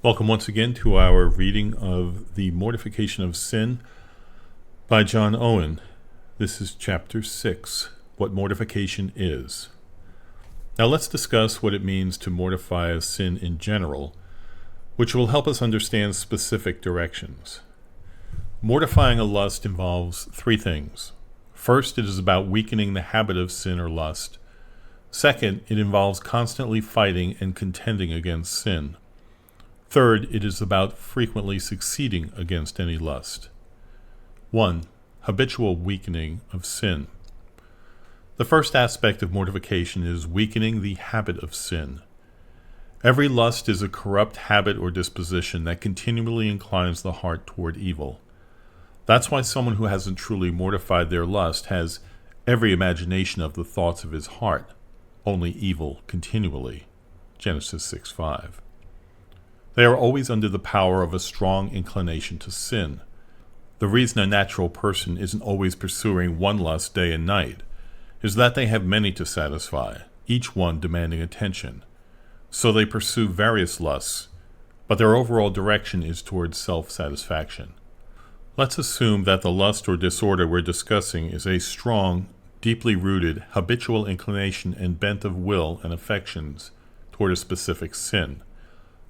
Welcome once again to our reading of the Mortification of Sin by John Owen. This is Chapter 6, What Mortification Is. Now let's discuss what it means to mortify a sin in general, which will help us understand specific directions. Mortifying a lust involves three things. First, it is about weakening the habit of sin or lust. Second, it involves constantly fighting and contending against sin. Third, it is about frequently succeeding against any lust. 1. Habitual weakening of sin. The first aspect of mortification is weakening the habit of sin. Every lust is a corrupt habit or disposition that continually inclines the heart toward evil. That's why someone who hasn't truly mortified their lust has every imagination of the thoughts of his heart, only evil continually. Genesis 6:5. They are always under the power of a strong inclination to sin. The reason a natural person isn't always pursuing one lust day and night is that they have many to satisfy, each one demanding attention. So they pursue various lusts, but their overall direction is towards self-satisfaction. Let's assume that the lust or disorder we're discussing is a strong, deeply rooted, habitual inclination and bent of will and affections toward a specific sin.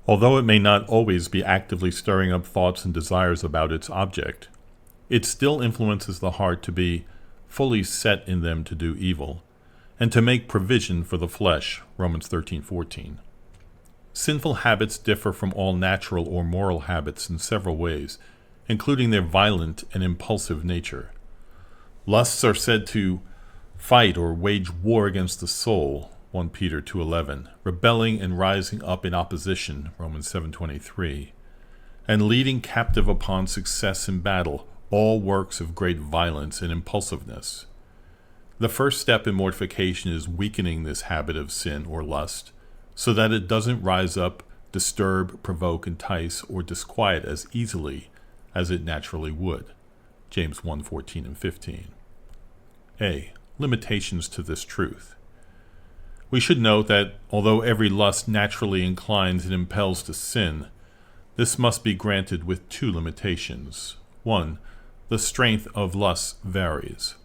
Although it may not always be actively stirring up thoughts and desires about its object, it still influences the heart to be fully set in them to do evil, and to make provision for the flesh, Romans 13:14. Sinful habits differ from all natural or moral habits in several ways, including their violent and impulsive nature. Lusts are said to fight or wage war against the soul, 1 Peter 2:11, rebelling and rising up in opposition, Romans 7:23, and leading captive upon success in battle, all works of great violence and impulsiveness. The first step in mortification is weakening this habit of sin or lust, so that it doesn't rise up, disturb, provoke, entice, or disquiet as easily as it naturally would. James 1:14 and 15. A. Limitations to this truth. We should note that although every lust naturally inclines and impels to sin, this must be granted with two limitations. 1. The strength of lust varies.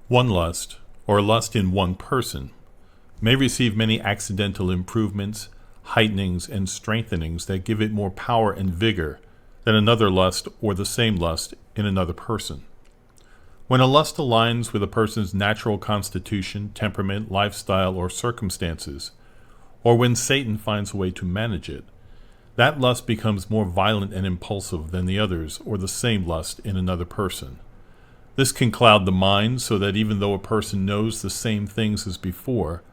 One lust, or a lust in one person, may receive many accidental improvements, heightenings, and strengthenings that give it more power and vigor than another lust or the same lust in another person. When a lust aligns with a person's natural constitution, temperament, lifestyle, or circumstances, or when Satan finds a way to manage it, that lust becomes more violent and impulsive than the others or the same lust in another person. This can cloud the mind so that even though a person knows the same things as before,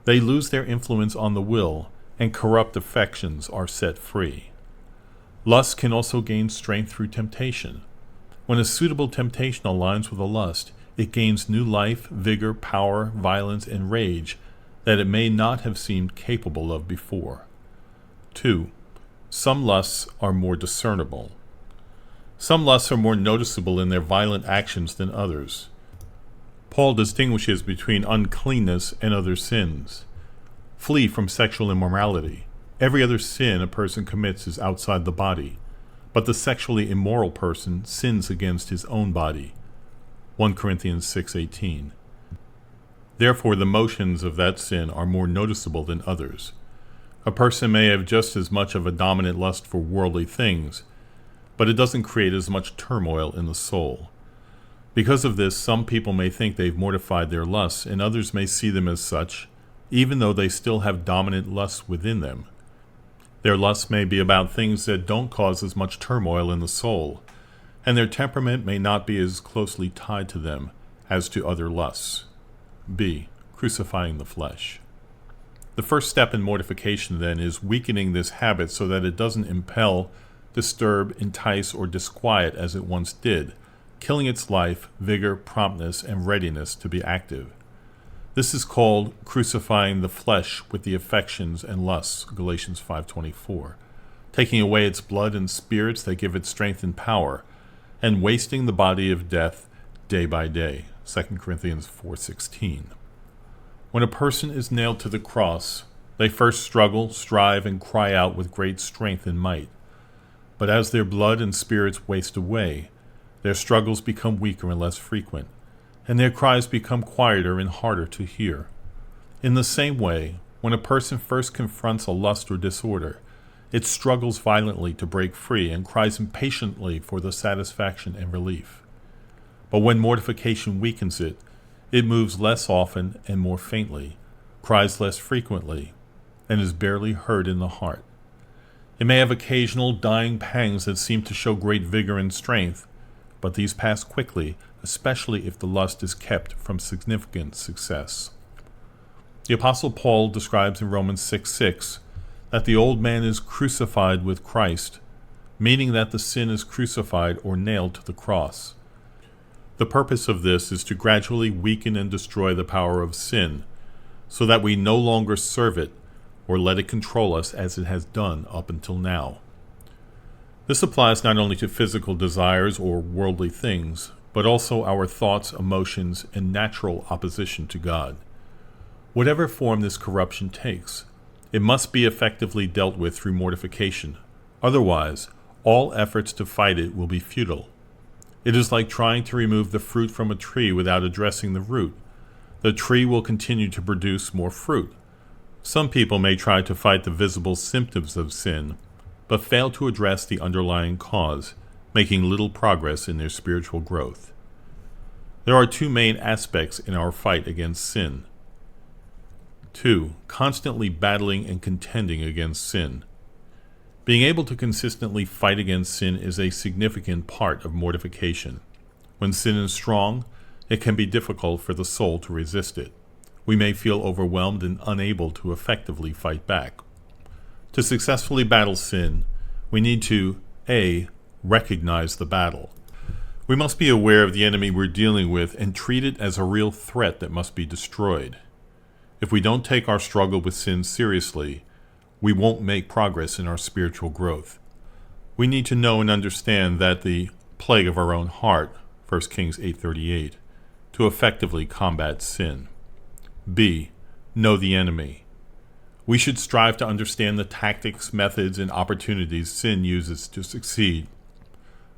they lose their influence on the will and corrupt affections are set free. Lust can also gain strength through temptation. When a suitable temptation aligns with a lust, it gains new life, vigor, power, violence, and rage that it may not have seemed capable of before. 2. Some lusts are more discernible. Some lusts are more noticeable in their violent actions than others. Paul distinguishes between uncleanness and other sins. Flee from sexual immorality. Every other sin a person commits is outside the body, but the sexually immoral person sins against his own body. 1 Corinthians 6:18. Therefore, the motions of that sin are more noticeable than others. A person may have just as much of a dominant lust for worldly things, but it doesn't create as much turmoil in the soul. Because of this, some people may think they've mortified their lusts, and others may see them as such, even though they still have dominant lusts within them. Their lusts may be about things that don't cause as much turmoil in the soul, and their temperament may not be as closely tied to them as to other lusts. B. Crucifying the flesh. The first step in mortification, then, is weakening this habit so that it doesn't impel, disturb, entice, or disquiet as it once did, killing its life, vigor, promptness, and readiness to be active. This is called crucifying the flesh with the affections and lusts, Galatians 5:24, taking away its blood and spirits that give it strength and power, and wasting the body of death day by day, 2 Corinthians 4:16. When a person is nailed to the cross, They first struggle, strive, and cry out with great strength and might. But as their blood and spirits waste away, their struggles become weaker and less frequent, and their cries become quieter and harder to hear. In the same way, when a person first confronts a lust or disorder, it struggles violently to break free and cries impatiently for the satisfaction and relief. But when mortification weakens it, it moves less often and more faintly, cries less frequently, and is barely heard in the heart. It may have occasional dying pangs that seem to show great vigor and strength, but these pass quickly, especially if the lust is kept from significant success. The Apostle Paul describes in Romans 6:6 that the old man is crucified with Christ, meaning that the sin is crucified or nailed to the cross. The purpose of this is to gradually weaken and destroy the power of sin, so that we no longer serve it or let it control us as it has done up until now. This applies not only to physical desires or worldly things, but also our thoughts, emotions, and natural opposition to God. Whatever form this corruption takes, it must be effectively dealt with through mortification. Otherwise, all efforts to fight it will be futile. It is like trying to remove the fruit from a tree without addressing the root. The tree will continue to produce more fruit. Some people may try to fight the visible symptoms of sin, but fail to address the underlying cause, making little progress in their spiritual growth. There are two main aspects in our fight against sin. 2. Constantly battling and contending against sin. Being able to consistently fight against sin is a significant part of mortification. When sin is strong, it can be difficult for the soul to resist it. We may feel overwhelmed and unable to effectively fight back. To successfully battle sin, we need to A. Recognize the battle. We must be aware of the enemy we're dealing with and treat it as a real threat that must be destroyed. If we don't take our struggle with sin seriously, we won't make progress in our spiritual growth. We need to know and understand that the plague of our own heart, 1 Kings 8:38, to effectively combat sin. B. Know the enemy. We should strive to understand the tactics, methods, and opportunities sin uses to succeed.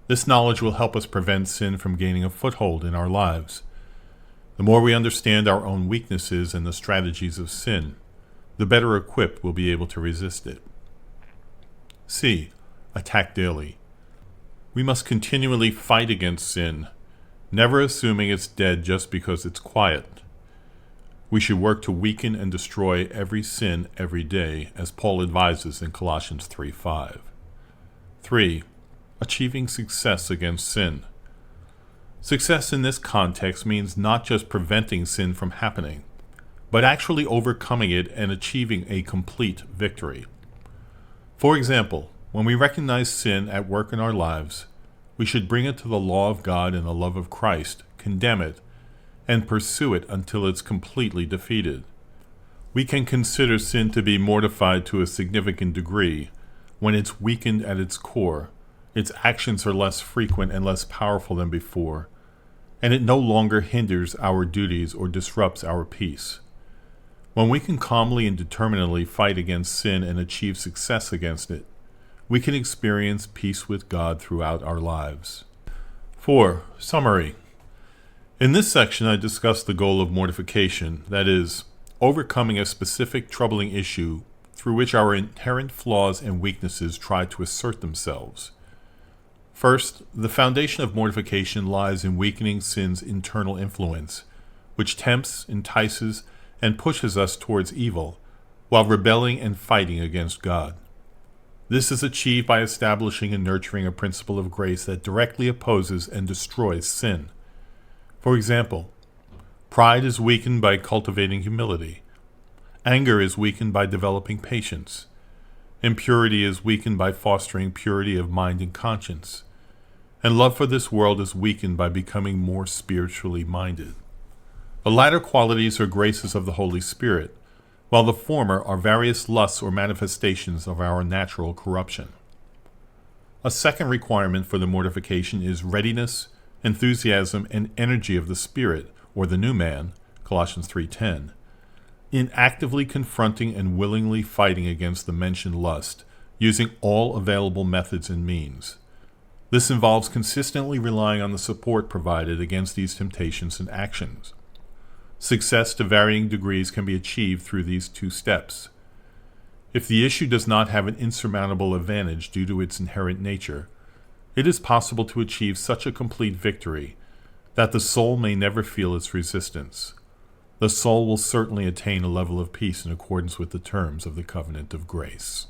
This knowledge will help us prevent sin from gaining a foothold in our lives. The more we understand our own weaknesses and the strategies of sin, the better equipped we'll be able to resist it. C. Attack daily. We must continually fight against sin, never assuming it's dead just because it's quiet. We should work to weaken and destroy every sin every day, as Paul advises in Colossians 3:5. 3. Achieving success against sin. Success in this context means not just preventing sin from happening, but actually overcoming it and achieving a complete victory. For example, when we recognize sin at work in our lives, we should bring it to the law of God and the love of Christ, condemn it, and pursue it until it's completely defeated. We can consider sin to be mortified to a significant degree when it's weakened at its core, its actions are less frequent and less powerful than before, and it no longer hinders our duties or disrupts our peace. When we can calmly and determinedly fight against sin and achieve success against it, we can experience peace with God throughout our lives. 4. Summary. In this section, I discussed the goal of mortification, that is, overcoming a specific troubling issue through which our inherent flaws and weaknesses try to assert themselves. First, the foundation of mortification lies in weakening sin's internal influence, which tempts, entices, and pushes us towards evil, while rebelling and fighting against God. This is achieved by establishing and nurturing a principle of grace that directly opposes and destroys sin. For example, pride is weakened by cultivating humility. Anger is weakened by developing patience. Impurity is weakened by fostering purity of mind and conscience. And love for this world is weakened by becoming more spiritually minded. The latter qualities are graces of the Holy Spirit, while the former are various lusts or manifestations of our natural corruption. A second requirement for the mortification is readiness, enthusiasm, and energy of the Spirit, or the new man, Colossians 3:10. in actively confronting and willingly fighting against the mentioned lust, using all available methods and means. This involves consistently relying on the support provided against these temptations and actions. Success to varying degrees can be achieved through these two steps. If the issue does not have an insurmountable advantage due to its inherent nature, it is possible to achieve such a complete victory that the soul may never feel its resistance. The soul will certainly attain a level of peace in accordance with the terms of the covenant of grace.